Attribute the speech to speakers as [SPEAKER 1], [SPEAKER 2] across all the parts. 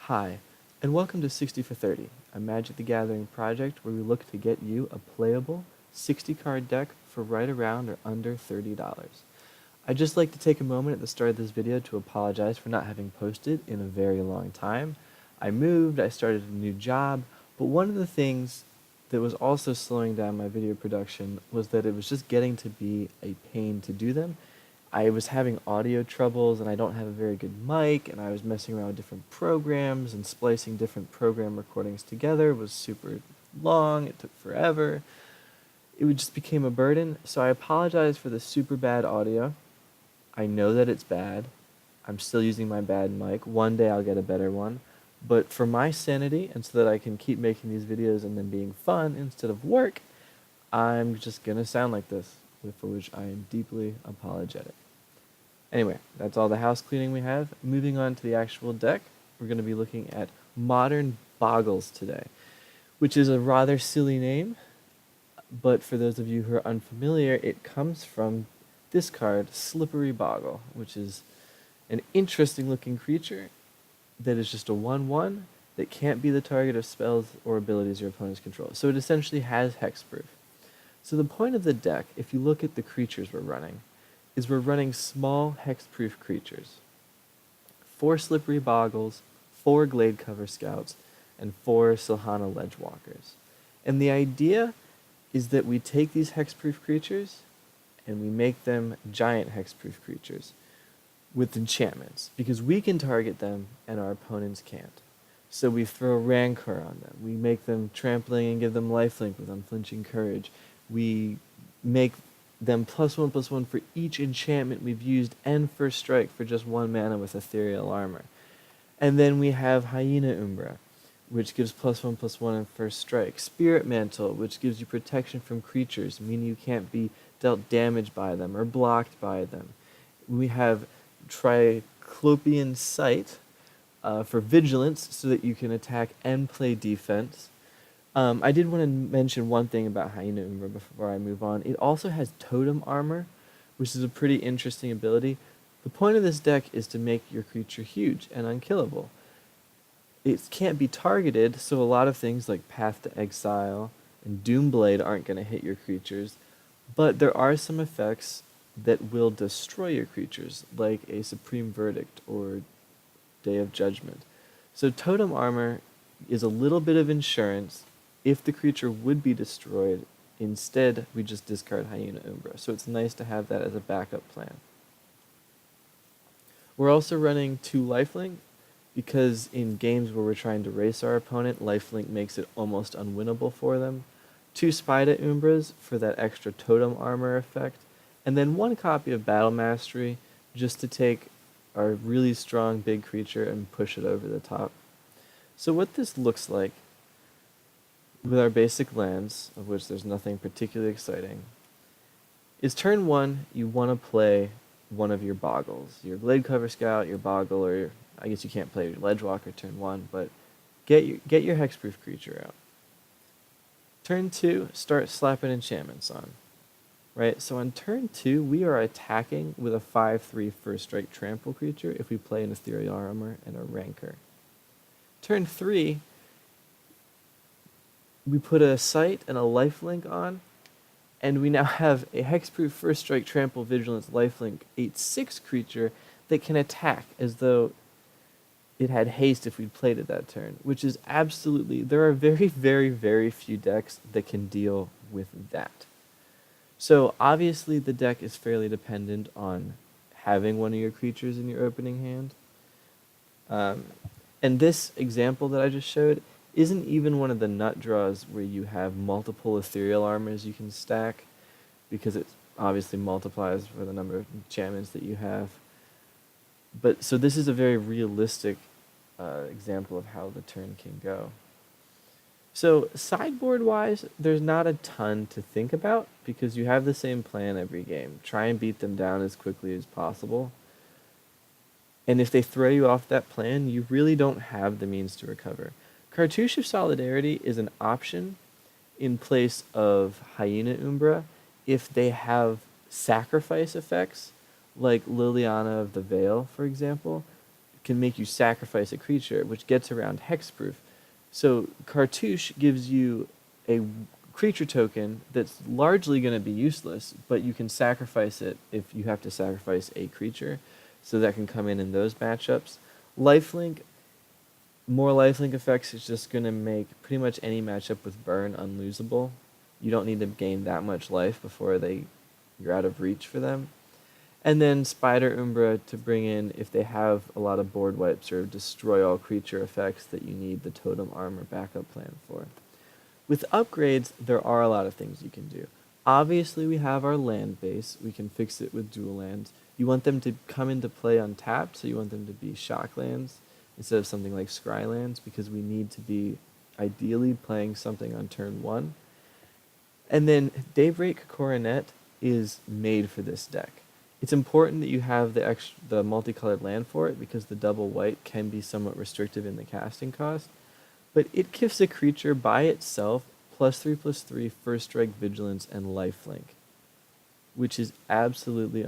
[SPEAKER 1] Hi, and welcome to 60 for 30, a Magic the Gathering project where we look to get you a playable 60-card deck for right around or under $30. I'd just like to take a moment at the start of this video to apologize for not having posted in a very long time. I moved, I started a new job, but one of the things that was also slowing down my video production was that it was just getting to be a pain to do them. I was having audio troubles and I don't have a very good mic, and I was messing around with different programs, and splicing different program recordings together was super long, it took forever. It just became a burden, so I apologize for the super bad audio. I know that it's bad. I'm still using my bad mic. One day I'll get a better one. But for my sanity, and so that I can keep making these videos and them being fun instead of work, I'm just going to sound like this, for which I am deeply apologetic. Anyway, that's all the house cleaning we have. Moving on to the actual deck, we're going to be looking at Modern Bogles today, which is a rather silly name, but for those of you who are unfamiliar, it comes from this card, Slippery Bogle, which is an interesting looking creature that is just a 1/1 that can't be the target of spells or abilities your opponents control. So it essentially has hexproof. So the point of the deck, if you look at the creatures we're running, is we're running small hexproof creatures. 4 Slippery Bogles, 4 Gladecover Scouts, and 4 Silhana Ledgewalkers. And the idea is that we take these hexproof creatures and we make them giant hexproof creatures with enchantments, because we can target them and our opponents can't. So we throw Rancor on them. We make them trampling and give them lifelink with Unflinching Courage. We make them +1/+1 for each enchantment we've used, and first strike for just 1 mana with Ethereal Armor. And then we have Hyena Umbra, which gives +1/+1 and first strike. Spirit Mantle, which gives you protection from creatures, meaning you can't be dealt damage by them or blocked by them. We have Triclopean Sight for vigilance, so that you can attack and play defense. I did want to mention one thing about Hyena Umbra before I move on. It also has totem armor, which is a pretty interesting ability. The point of this deck is to make your creature huge and unkillable. It can't be targeted, so a lot of things like Path to Exile and Doomblade aren't going to hit your creatures, but there are some effects that will destroy your creatures, like a Supreme Verdict or Day of Judgment. So totem armor is a little bit of insurance if the creature would be destroyed. Instead, we just discard Hyena Umbra. So it's nice to have that as a backup plan. We're also running 2 Lifelink, because in games where we're trying to race our opponent, Lifelink makes it almost unwinnable for them. 2 Spider Umbras for that extra totem armor effect, and then 1 copy of Battle Mastery just to take our really strong big creature and push it over the top. So what this looks like with our basic lands, of which there's nothing particularly exciting, is turn 1, you want to play one of your Bogles. Your Gladecover Scout, your Bogle, or I guess you can't play your Ledgewalker turn 1, but get your hexproof creature out. Turn 2, start slapping enchantments on. Right, so on turn 2, we are attacking with a 5/3 first strike trample creature if we play an Ethereal Armor and a Rancor. Turn 3, we put a Sight and a Lifelink on, and we now have a hexproof first strike trample vigilance lifelink 8/6 creature that can attack as though it had haste if we'd played it that turn, which is absolutely, there are very, very, very few decks that can deal with that. So obviously the deck is fairly dependent on having one of your creatures in your opening hand. And this example that I just showed isn't even one of the nut draws where you have multiple Ethereal Armors you can stack, because it obviously multiplies for the number of enchantments that you have. But so this is a very realistic example of how the turn can go. So sideboard-wise, there's not a ton to think about, because you have the same plan every game. Try and beat them down as quickly as possible. And if they throw you off that plan, you really don't have the means to recover. Cartouche of Solidarity is an option in place of Hyena Umbra if they have sacrifice effects, like Liliana of the Veil, for example. can make you sacrifice a creature, which gets around hexproof. So Cartouche gives you a creature token that's largely going to be useless, but you can sacrifice it if you have to sacrifice a creature, so that can come in those matchups. Lifelink, more lifelink effects is just going to make pretty much any matchup with burn unlosable. You don't need to gain that much life before you're out of reach for them. And then Spider Umbra to bring in if they have a lot of board wipes or destroy all creature effects that you need the totem armor backup plan for. With upgrades, there are a lot of things you can do. Obviously, we have our land base. We can fix it with dual lands. You want them to come into play untapped, so you want them to be shock lands instead of something like scry lands, because we need to be ideally playing something on turn 1. And then Daybreak Coronet is made for this deck. It's important that you have the multicolored land for it, because the double white can be somewhat restrictive in the casting cost. But it gives a creature by itself +3/+3 first strike, vigilance, and lifelink, which is absolutely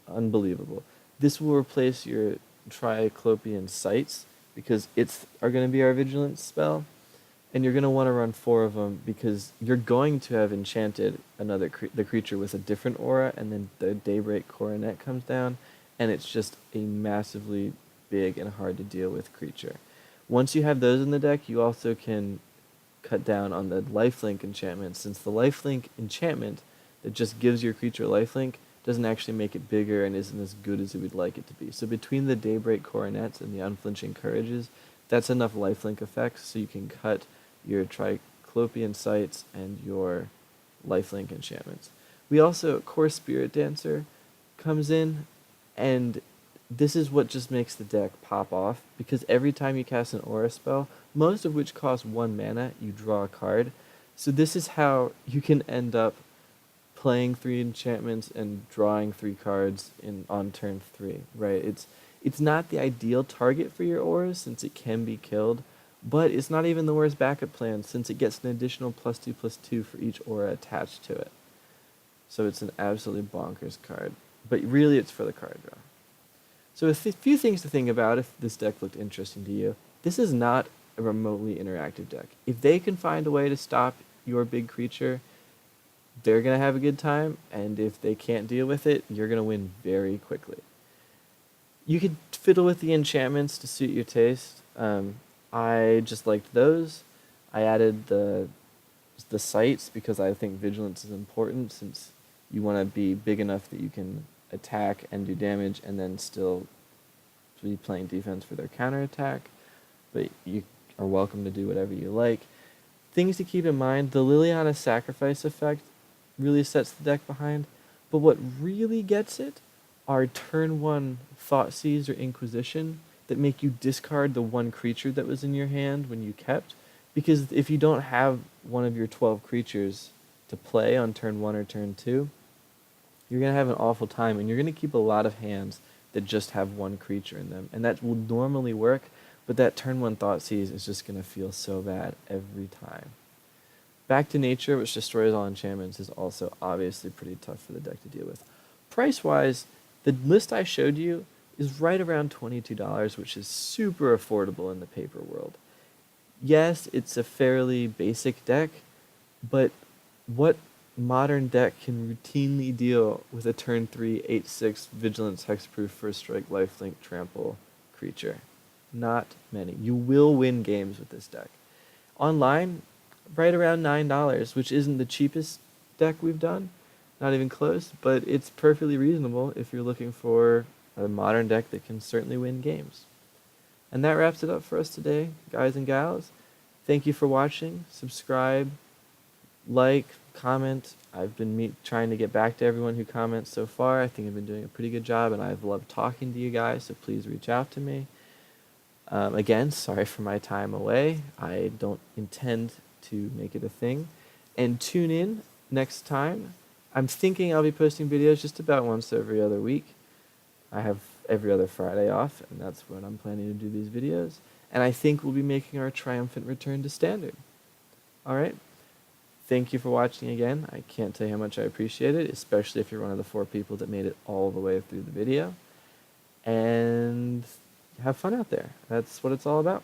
[SPEAKER 1] unbelievable. This will replace your Triclopean Sights, because are going to be our vigilance spell, and you're going to want to run 4 of them, because you're going to have enchanted the creature with a different aura, and then the Daybreak Coronet comes down, and it's just a massively big and hard to deal with creature. Once you have those in the deck, you also can cut down on the lifelink enchantment, since the lifelink enchantment that just gives your creature lifelink doesn't actually make it bigger and isn't as good as you would like it to be. So between the Daybreak Coronets and the Unflinching Courages, that's enough lifelink effects so you can cut your Triclopean Sights and your lifelink enchantments. We also, Core Spirit Dancer comes in, and this is what just makes the deck pop off, because every time you cast an aura spell, most of which costs 1 mana, you draw a card. So this is how you can end up playing 3 enchantments and drawing 3 cards on turn 3, right? It's not the ideal target for your auras, since it can be killed, but it's not even the worst backup plan, since it gets an additional +2/+2 for each aura attached to it. So it's an absolutely bonkers card, but really it's for the card draw. So a few things to think about if this deck looked interesting to you. This is not a remotely interactive deck. If they can find a way to stop your big creature, they're going to have a good time, and if they can't deal with it, you're going to win very quickly. You could fiddle with the enchantments to suit your taste. I just liked those. I added the sights because I think vigilance is important, since you want to be big enough that you can attack and do damage and then still be playing defense for their counterattack, but you are welcome to do whatever you like. Things to keep in mind: the Liliana Sacrifice effect really sets the deck behind, but what really gets it are turn 1 Thoughtseize or Inquisition that make you discard the 1 creature that was in your hand when you kept, because if you don't have one of your 12 creatures to play on turn 1 or turn 2, you're going to have an awful time, and you're going to keep a lot of hands that just have 1 creature in them, and that will normally work, but that turn 1 Thoughtseize is just going to feel so bad every time. Back to Nature, which destroys all enchantments, is also obviously pretty tough for the deck to deal with. Price-wise, the list I showed you is right around $22, which is super affordable in the paper world. Yes, it's a fairly basic deck, but what modern deck can routinely deal with a turn 3, 8/6 vigilance, hexproof, first strike, lifelink, trample creature? Not many. You will win games with this deck. Online, right around $9, which isn't the cheapest deck we've done, not even close, but it's perfectly reasonable if you're looking for a modern deck that can certainly win games. And that wraps it up for us today, guys and gals. Thank you for watching. Subscribe, like, comment. I've been trying to get back to everyone who comments so far. I think I've been doing a pretty good job, and I've loved talking to you guys, so please reach out to me. Again, sorry for my time away. I don't intend to make it a thing. And tune in next time. I'm thinking I'll be posting videos just about once every other week. I have every other Friday off, and that's when I'm planning to do these videos. And I think we'll be making our triumphant return to Standard. Alright? Thank you for watching again. I can't tell you how much I appreciate it, especially if you're one of the 4 people that made it all the way through the video. And have fun out there. That's what it's all about.